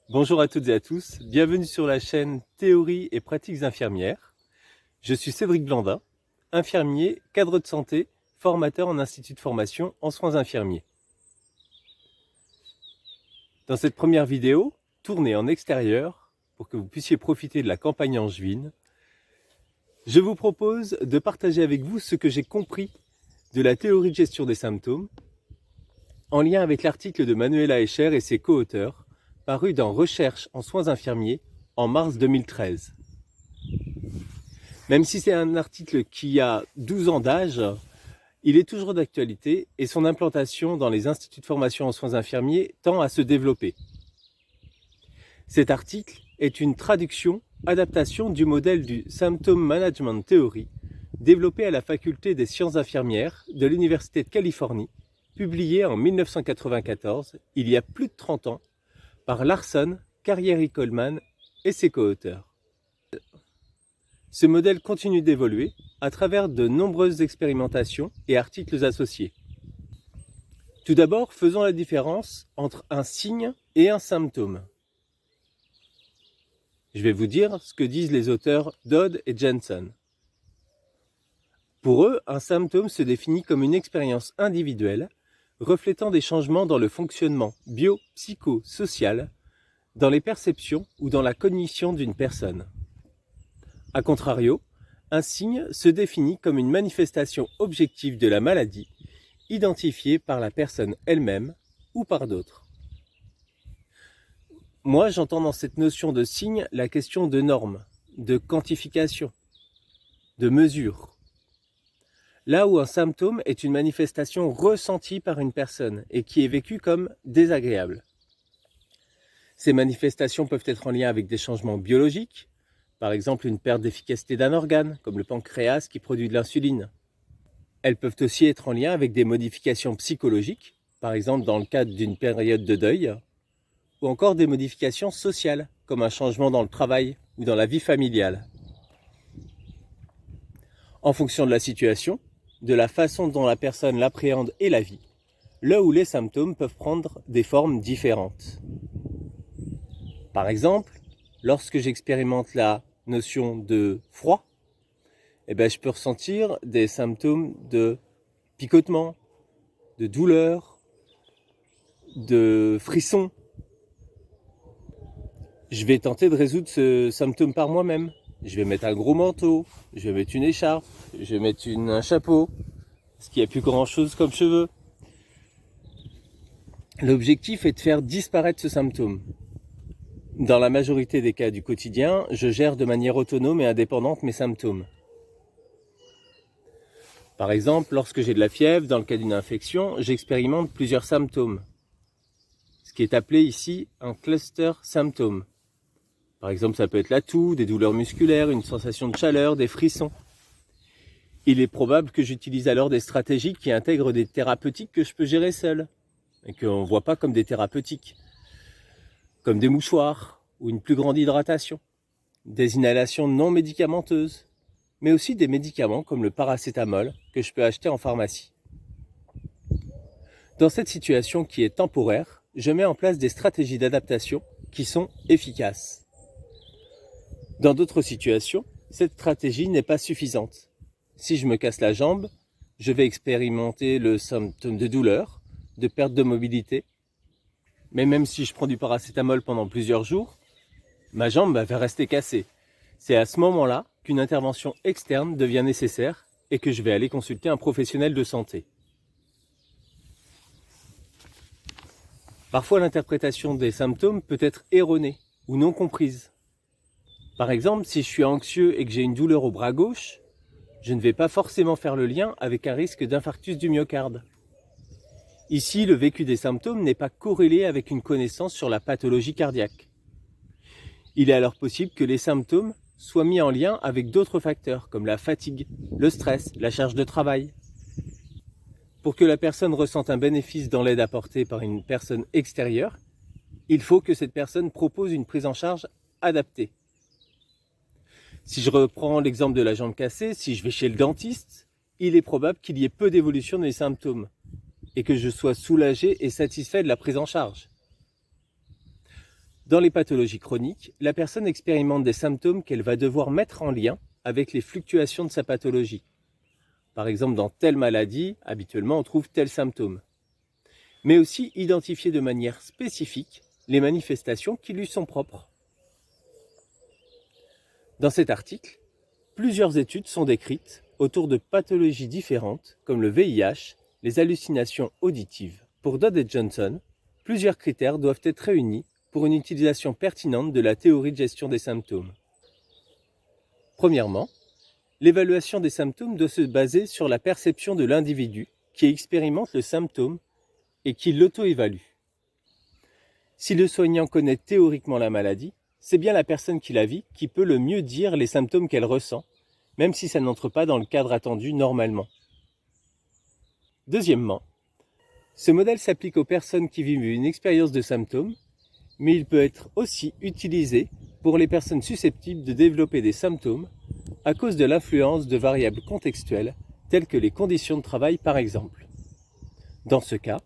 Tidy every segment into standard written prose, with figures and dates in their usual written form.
Bonjour à toutes et à tous, bienvenue sur la chaîne Théorie et pratiques infirmières. Je suis Cédric Blandin, infirmier, cadre de santé, formateur en institut de formation en soins infirmiers. Dans cette première vidéo, tournée en extérieur, pour que vous puissiez profiter de la campagne angevine, je vous propose de partager avec vous ce que j'ai compris de la théorie de gestion des symptômes, en lien avec l'article de Manuela Escher et ses co-auteurs, paru dans Recherche en soins infirmiers en mars 2013. Même si c'est un article qui a 12 ans d'âge, il est toujours d'actualité et son implantation dans les instituts de formation en soins infirmiers tend à se développer. Cet article est une traduction, adaptation du modèle du Symptom Management Theory, développé à la faculté des sciences infirmières de l'Université de Californie, publié en 1994, il y a plus de 30 ans, par Larson, Carrieri-Coleman et ses co-auteurs. Ce modèle continue d'évoluer à travers de nombreuses expérimentations et articles associés. Tout d'abord, faisons la différence entre un signe et un symptôme. Je vais vous dire ce que disent les auteurs Dodd et Jensen. Pour eux, un symptôme se définit comme une expérience individuelle reflétant des changements dans le fonctionnement bio-psycho-social, dans les perceptions ou dans la cognition d'une personne. A contrario, un signe se définit comme une manifestation objective de la maladie, identifiée par la personne elle-même ou par d'autres. Moi, j'entends dans cette notion de signe la question de normes, de quantification, de mesure. Là où un symptôme est une manifestation ressentie par une personne et qui est vécue comme désagréable. Ces manifestations peuvent être en lien avec des changements biologiques, par exemple une perte d'efficacité d'un organe, comme le pancréas qui produit de l'insuline. Elles peuvent aussi être en lien avec des modifications psychologiques, par exemple dans le cadre d'une période de deuil, ou encore des modifications sociales, comme un changement dans le travail ou dans la vie familiale. En fonction de la situation, de la façon dont la personne l'appréhende et la vit, là où les symptômes peuvent prendre des formes différentes. Par exemple, lorsque j'expérimente la notion de froid, je peux ressentir des symptômes de picotement, de douleur, de frisson. Je vais tenter de résoudre ce symptôme par moi-même. Je vais mettre un gros manteau, je vais mettre une écharpe, je vais mettre un chapeau, parce qu'il n'y a plus grand-chose comme cheveux. L'objectif est de faire disparaître ce symptôme. Dans la majorité des cas du quotidien, je gère de manière autonome et indépendante mes symptômes. Par exemple, lorsque j'ai de la fièvre, dans le cas d'une infection, j'expérimente plusieurs symptômes. Ce qui est appelé ici un cluster symptôme. Par exemple, ça peut être la toux, des douleurs musculaires, une sensation de chaleur, des frissons. Il est probable que j'utilise alors des stratégies qui intègrent des thérapeutiques que je peux gérer seul et qu'on ne voit pas comme des thérapeutiques, comme des mouchoirs ou une plus grande hydratation, des inhalations non médicamenteuses, mais aussi des médicaments comme le paracétamol que je peux acheter en pharmacie. Dans cette situation qui est temporaire, je mets en place des stratégies d'adaptation qui sont efficaces. Dans d'autres situations, cette stratégie n'est pas suffisante. Si je me casse la jambe, je vais expérimenter le symptôme de douleur, de perte de mobilité. Mais même si je prends du paracétamol pendant plusieurs jours, ma jambe va rester cassée. C'est à ce moment-là qu'une intervention externe devient nécessaire et que je vais aller consulter un professionnel de santé. Parfois, l'interprétation des symptômes peut être erronée ou non comprise. Par exemple, si je suis anxieux et que j'ai une douleur au bras gauche, je ne vais pas forcément faire le lien avec un risque d'infarctus du myocarde. Ici, le vécu des symptômes n'est pas corrélé avec une connaissance sur la pathologie cardiaque. Il est alors possible que les symptômes soient mis en lien avec d'autres facteurs comme la fatigue, le stress, la charge de travail. Pour que la personne ressente un bénéfice dans l'aide apportée par une personne extérieure, il faut que cette personne propose une prise en charge adaptée. Si je reprends l'exemple de la jambe cassée, si je vais chez le dentiste, il est probable qu'il y ait peu d'évolution des symptômes et que je sois soulagé et satisfait de la prise en charge. Dans les pathologies chroniques, la personne expérimente des symptômes qu'elle va devoir mettre en lien avec les fluctuations de sa pathologie. Par exemple, dans telle maladie, habituellement, on trouve tel symptôme. Mais aussi identifier de manière spécifique les manifestations qui lui sont propres. Dans cet article, plusieurs études sont décrites autour de pathologies différentes comme le VIH, les hallucinations auditives. Pour Dodd et Johnson, plusieurs critères doivent être réunis pour une utilisation pertinente de la théorie de gestion des symptômes. Premièrement, l'évaluation des symptômes doit se baser sur la perception de l'individu qui expérimente le symptôme et qui l'auto-évalue. Si le soignant connaît théoriquement la maladie, c'est bien la personne qui la vit qui peut le mieux dire les symptômes qu'elle ressent, même si ça n'entre pas dans le cadre attendu normalement. Deuxièmement, ce modèle s'applique aux personnes qui vivent une expérience de symptômes, mais il peut être aussi utilisé pour les personnes susceptibles de développer des symptômes à cause de l'influence de variables contextuelles telles que les conditions de travail par exemple. Dans ce cas,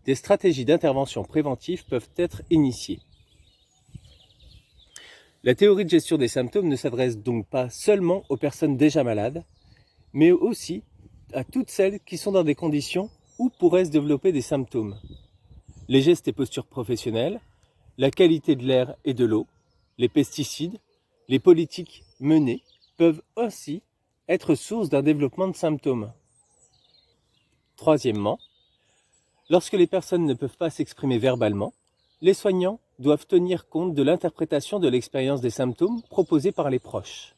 des stratégies d'intervention préventive peuvent être initiées. La théorie de gestion des symptômes ne s'adresse donc pas seulement aux personnes déjà malades, mais aussi à toutes celles qui sont dans des conditions où pourraient se développer des symptômes. Les gestes et postures professionnelles, la qualité de l'air et de l'eau, les pesticides, les politiques menées peuvent aussi être source d'un développement de symptômes. Troisièmement, lorsque les personnes ne peuvent pas s'exprimer verbalement, les soignants doivent tenir compte de l'interprétation de l'expérience des symptômes proposée par les proches.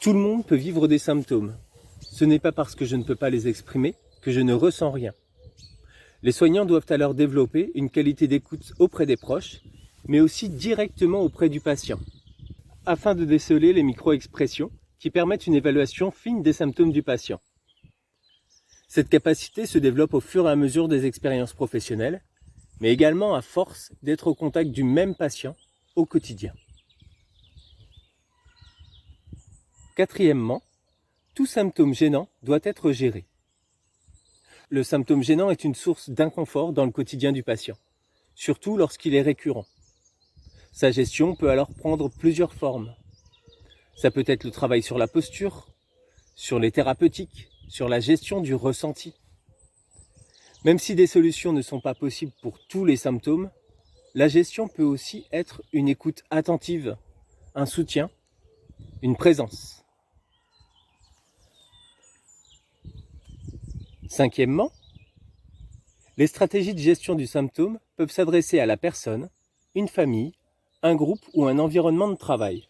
Tout le monde peut vivre des symptômes. Ce n'est pas parce que je ne peux pas les exprimer que je ne ressens rien. Les soignants doivent alors développer une qualité d'écoute auprès des proches, mais aussi directement auprès du patient, afin de déceler les micro-expressions qui permettent une évaluation fine des symptômes du patient. Cette capacité se développe au fur et à mesure des expériences professionnelles, mais également à force d'être au contact du même patient au quotidien. Quatrièmement, tout symptôme gênant doit être géré. Le symptôme gênant est une source d'inconfort dans le quotidien du patient, surtout lorsqu'il est récurrent. Sa gestion peut alors prendre plusieurs formes. Ça peut être le travail sur la posture, sur les thérapeutiques, sur la gestion du ressenti. Même si des solutions ne sont pas possibles pour tous les symptômes, la gestion peut aussi être une écoute attentive, un soutien, une présence. Cinquièmement, les stratégies de gestion du symptôme peuvent s'adresser à la personne, une famille, un groupe ou un environnement de travail.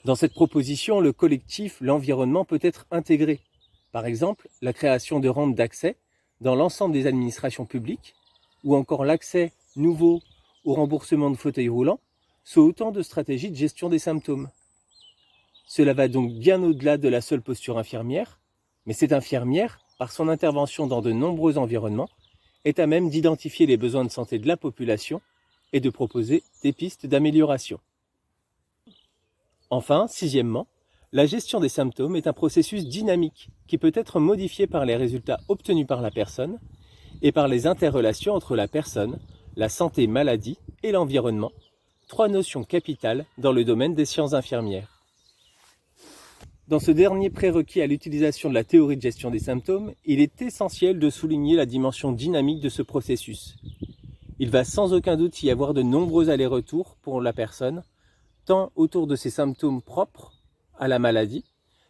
Dans cette proposition, le collectif, l'environnement peut être intégré. Par exemple, la création de rampes d'accès dans l'ensemble des administrations publiques, ou encore l'accès nouveau au remboursement de fauteuils roulants, sont autant de stratégies de gestion des symptômes. Cela va donc bien au-delà de la seule posture infirmière, mais cette infirmière, par son intervention dans de nombreux environnements, est à même d'identifier les besoins de santé de la population et de proposer des pistes d'amélioration. Enfin, sixièmement, la gestion des symptômes est un processus dynamique qui peut être modifié par les résultats obtenus par la personne et par les interrelations entre la personne, la santé-maladie et l'environnement, trois notions capitales dans le domaine des sciences infirmières. Dans ce dernier prérequis à l'utilisation de la théorie de gestion des symptômes, il est essentiel de souligner la dimension dynamique de ce processus. Il va sans aucun doute y avoir de nombreux allers-retours pour la personne, tant autour de ses symptômes propres à la maladie,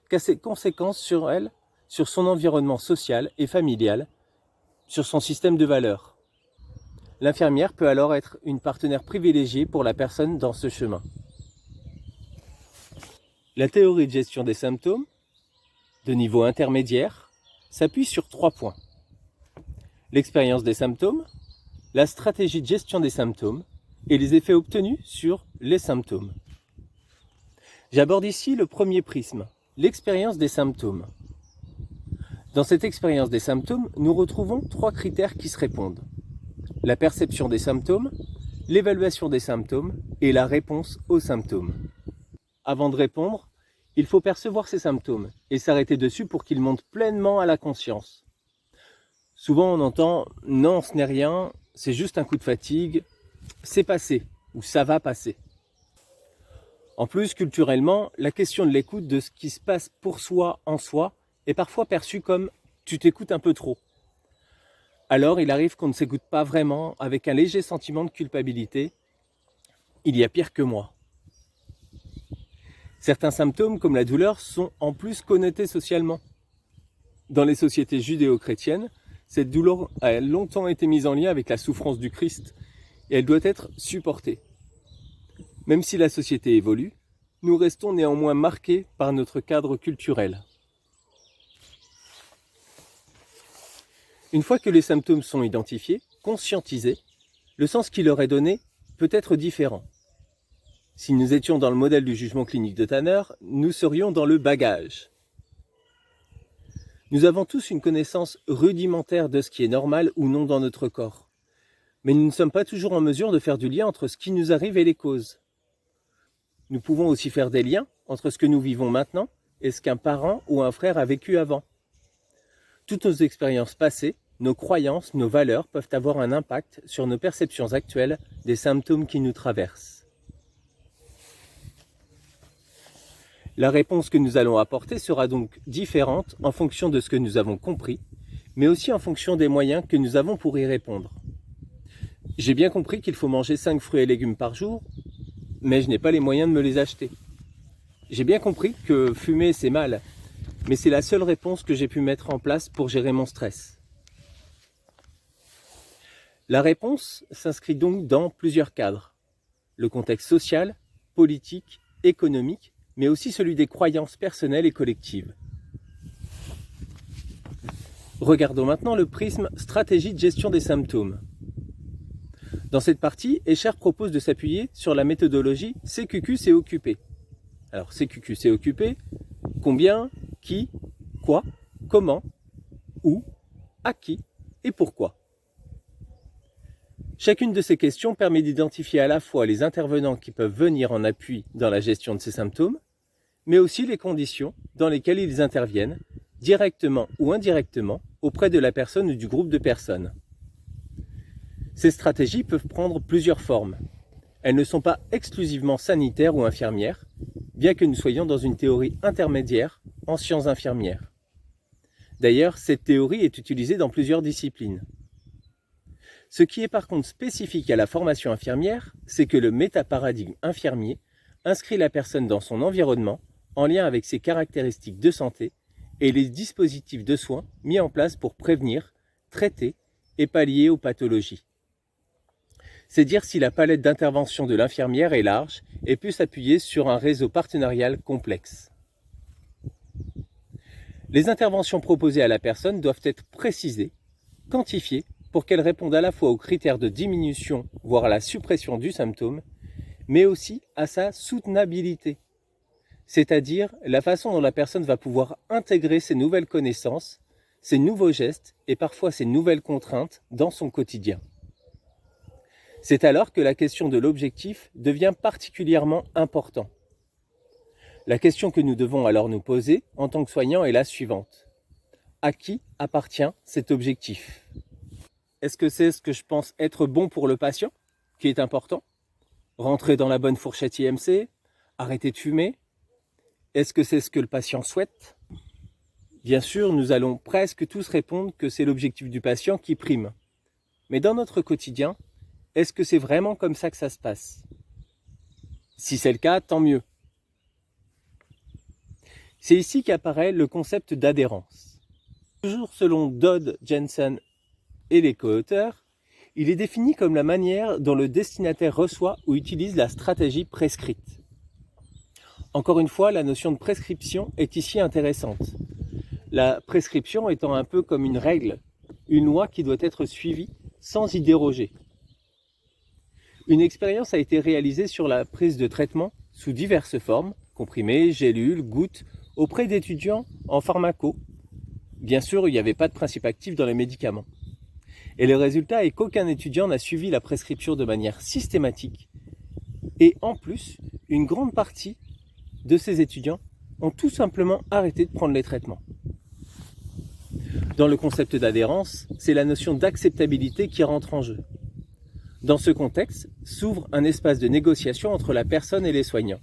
qu'à ses conséquences sur elle, sur son environnement social et familial, sur son système de valeurs. L'infirmière peut alors être une partenaire privilégiée pour la personne dans ce chemin. La théorie de gestion des symptômes, de niveau intermédiaire, s'appuie sur 3 points. L'expérience des symptômes, la stratégie de gestion des symptômes et les effets obtenus sur les symptômes. J'aborde ici le premier prisme, l'expérience des symptômes. Dans cette expérience des symptômes, nous retrouvons 3 critères qui se répondent. La perception des symptômes, l'évaluation des symptômes et la réponse aux symptômes. Avant de répondre, il faut percevoir ces symptômes et s'arrêter dessus pour qu'ils montent pleinement à la conscience. Souvent on entend « non, ce n'est rien, c'est juste un coup de fatigue, c'est passé ou ça va passer. En plus, culturellement, la question de l'écoute de ce qui se passe pour soi en soi est parfois perçue comme « tu t'écoutes un peu trop ». Alors il arrive qu'on ne s'écoute pas vraiment avec un léger sentiment de culpabilité. Il y a pire que moi. Certains symptômes comme la douleur sont en plus connotés socialement. Dans les sociétés judéo-chrétiennes, cette douleur a longtemps été mise en lien avec la souffrance du Christ et elle doit être supportée. Même si la société évolue, nous restons néanmoins marqués par notre cadre culturel. Une fois que les symptômes sont identifiés, conscientisés, le sens qui leur est donné peut être différent. Si nous étions dans le modèle du jugement clinique de Tanner, nous serions dans le bagage. Nous avons tous une connaissance rudimentaire de ce qui est normal ou non dans notre corps. Mais nous ne sommes pas toujours en mesure de faire du lien entre ce qui nous arrive et les causes. Nous pouvons aussi faire des liens entre ce que nous vivons maintenant et ce qu'un parent ou un frère a vécu avant. Toutes nos expériences passées, nos croyances, nos valeurs peuvent avoir un impact sur nos perceptions actuelles des symptômes qui nous traversent. La réponse que nous allons apporter sera donc différente en fonction de ce que nous avons compris, mais aussi en fonction des moyens que nous avons pour y répondre. J'ai bien compris qu'il faut manger 5 fruits et légumes par jour, mais je n'ai pas les moyens de me les acheter. J'ai bien compris que fumer c'est mal, mais c'est la seule réponse que j'ai pu mettre en place pour gérer mon stress. La réponse s'inscrit donc dans plusieurs cadres. Le contexte social, politique, économique, mais aussi celui des croyances personnelles et collectives. Regardons maintenant le prisme stratégie de gestion des symptômes. Dans cette partie, Escher propose de s'appuyer sur la méthodologie CQQ c'est occupé. Alors CQQ c'est occupé, combien, qui, quoi, comment, où, à qui et pourquoi. Chacune de ces questions permet d'identifier à la fois les intervenants qui peuvent venir en appui dans la gestion de ces symptômes, mais aussi les conditions dans lesquelles ils interviennent, directement ou indirectement, auprès de la personne ou du groupe de personnes. Ces stratégies peuvent prendre plusieurs formes. Elles ne sont pas exclusivement sanitaires ou infirmières, bien que nous soyons dans une théorie intermédiaire en sciences infirmières. D'ailleurs, cette théorie est utilisée dans plusieurs disciplines. Ce qui est par contre spécifique à la formation infirmière, c'est que le métaparadigme infirmier inscrit la personne dans son environnement en lien avec ses caractéristiques de santé et les dispositifs de soins mis en place pour prévenir, traiter et pallier aux pathologies. C'est dire si la palette d'intervention de l'infirmière est large et peut s'appuyer sur un réseau partenarial complexe. Les interventions proposées à la personne doivent être précisées, quantifiées, pour qu'elles répondent à la fois aux critères de diminution, voire à la suppression du symptôme, mais aussi à sa soutenabilité, c'est-à-dire la façon dont la personne va pouvoir intégrer ces nouvelles connaissances, ces nouveaux gestes et parfois ces nouvelles contraintes dans son quotidien. C'est alors que la question de l'objectif devient particulièrement importante. La question que nous devons alors nous poser en tant que soignants est la suivante. À qui appartient cet objectif ? Est-ce que c'est ce que je pense être bon pour le patient, qui est important ? Rentrer dans la bonne fourchette IMC ? Arrêter de fumer ? Est-ce que c'est ce que le patient souhaite ? Bien sûr, nous allons presque tous répondre que c'est l'objectif du patient qui prime. Mais dans notre quotidien, est-ce que c'est vraiment comme ça que ça se passe ? Si c'est le cas, tant mieux. C'est ici qu'apparaît le concept d'adhérence. Toujours selon Dodd, Jensen et les co-auteurs, il est défini comme la manière dont le destinataire reçoit ou utilise la stratégie prescrite. Encore une fois, la notion de prescription est ici intéressante. La prescription étant un peu comme une règle, une loi qui doit être suivie sans y déroger. Une expérience a été réalisée sur la prise de traitement sous diverses formes, comprimés, gélules, gouttes, auprès d'étudiants en pharmaco. Bien sûr, il n'y avait pas de principe actif dans les médicaments. Et le résultat est qu'aucun étudiant n'a suivi la prescription de manière systématique. Et en plus, une grande partie de ces étudiants ont tout simplement arrêté de prendre les traitements. Dans le concept d'adhérence, c'est la notion d'acceptabilité qui rentre en jeu. Dans ce contexte, s'ouvre un espace de négociation entre la personne et les soignants.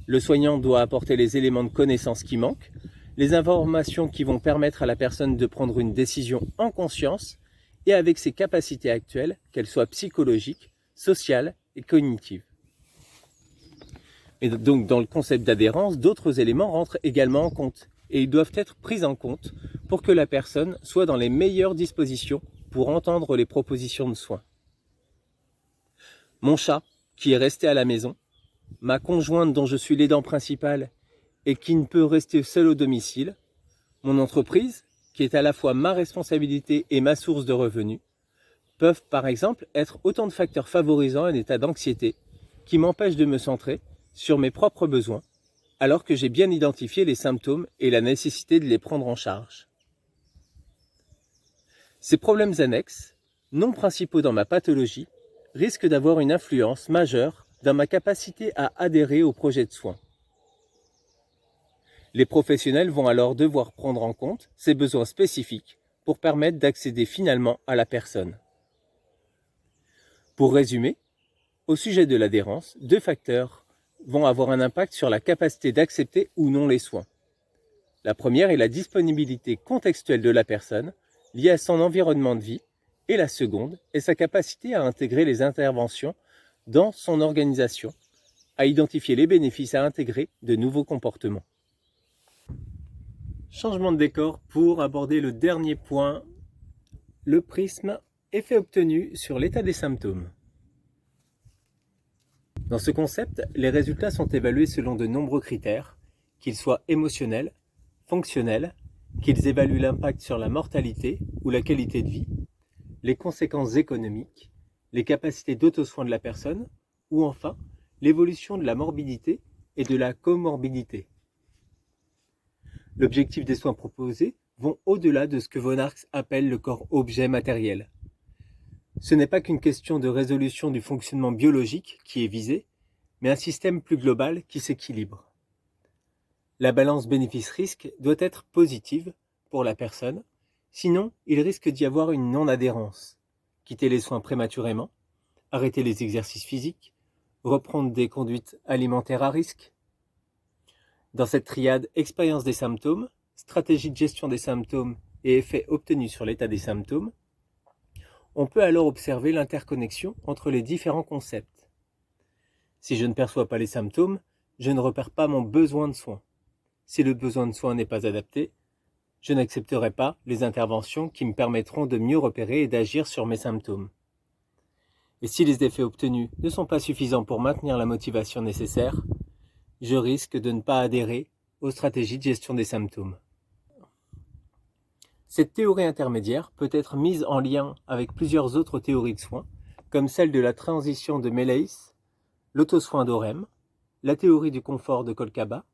Le soignant doit apporter les éléments de connaissance qui manquent, les informations qui vont permettre à la personne de prendre une décision en conscience et avec ses capacités actuelles, qu'elles soient psychologiques, sociales et cognitives. Et donc dans le concept d'adhérence, d'autres éléments rentrent également en compte et ils doivent être pris en compte pour que la personne soit dans les meilleures dispositions pour entendre les propositions de soins. Mon chat, qui est resté à la maison, ma conjointe dont je suis l'aidant principal et qui ne peut rester seule au domicile, mon entreprise, qui est à la fois ma responsabilité et ma source de revenus, peuvent par exemple être autant de facteurs favorisant un état d'anxiété qui m'empêchent de me centrer sur mes propres besoins, alors que j'ai bien identifié les symptômes et la nécessité de les prendre en charge. Ces problèmes annexes, non principaux dans ma pathologie, risquent d'avoir une influence majeure dans ma capacité à adhérer au projet de soins. Les professionnels vont alors devoir prendre en compte ces besoins spécifiques pour permettre d'accéder finalement à la personne. Pour résumer, au sujet de l'adhérence, 2 facteurs vont avoir un impact sur la capacité d'accepter ou non les soins. La première est la disponibilité contextuelle de la personne liée à son environnement de vie, et la seconde est sa capacité à intégrer les interventions dans son organisation, à identifier les bénéfices à intégrer de nouveaux comportements. Changement de décor pour aborder le dernier point, le prisme effet obtenu sur l'état des symptômes. Dans ce concept, les résultats sont évalués selon de nombreux critères, qu'ils soient émotionnels, fonctionnels, qu'ils évaluent l'impact sur la mortalité ou la qualité de vie, les conséquences économiques, les capacités d'autosoin de la personne, ou enfin l'évolution de la morbidité et de la comorbidité. L'objectif des soins proposés vont au-delà de ce que von Arx appelle le corps-objet matériel. Ce n'est pas qu'une question de résolution du fonctionnement biologique qui est visée, mais un système plus global qui s'équilibre. La balance bénéfice-risque doit être positive pour la personne, sinon il risque d'y avoir une non-adhérence, quitter les soins prématurément, arrêter les exercices physiques, reprendre des conduites alimentaires à risque. Dans cette triade expérience des symptômes, stratégie de gestion des symptômes et effets obtenus sur l'état des symptômes, on peut alors observer l'interconnexion entre les différents concepts. Si je ne perçois pas les symptômes, je ne repère pas mon besoin de soins. Si le besoin de soins n'est pas adapté, je n'accepterai pas les interventions qui me permettront de mieux repérer et d'agir sur mes symptômes. Et si les effets obtenus ne sont pas suffisants pour maintenir la motivation nécessaire, je risque de ne pas adhérer aux stratégies de gestion des symptômes. Cette théorie intermédiaire peut être mise en lien avec plusieurs autres théories de soins, comme celle de la transition de Mélaïs, l'autosoin d'Orem, la théorie du confort de Kolkaba,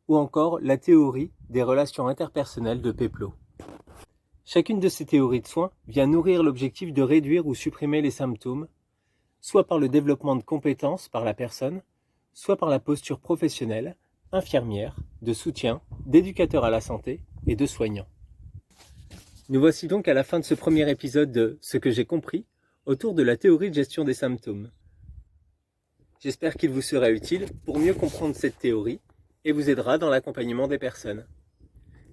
ou encore la théorie des relations interpersonnelles de Peplo. Chacune de ces théories de soins vient nourrir l'objectif de réduire ou supprimer les symptômes, soit par le développement de compétences par la personne, soit par la posture professionnelle, infirmière, de soutien, d'éducateur à la santé et de soignant. Nous voici donc à la fin de ce premier épisode de Ce que j'ai compris autour de la théorie de gestion des symptômes. J'espère qu'il vous sera utile pour mieux comprendre cette théorie et vous aidera dans l'accompagnement des personnes.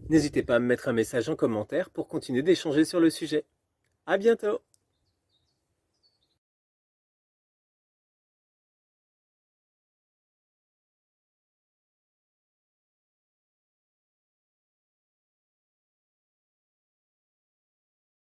N'hésitez pas à me mettre un message en commentaire pour continuer d'échanger sur le sujet. À bientôt!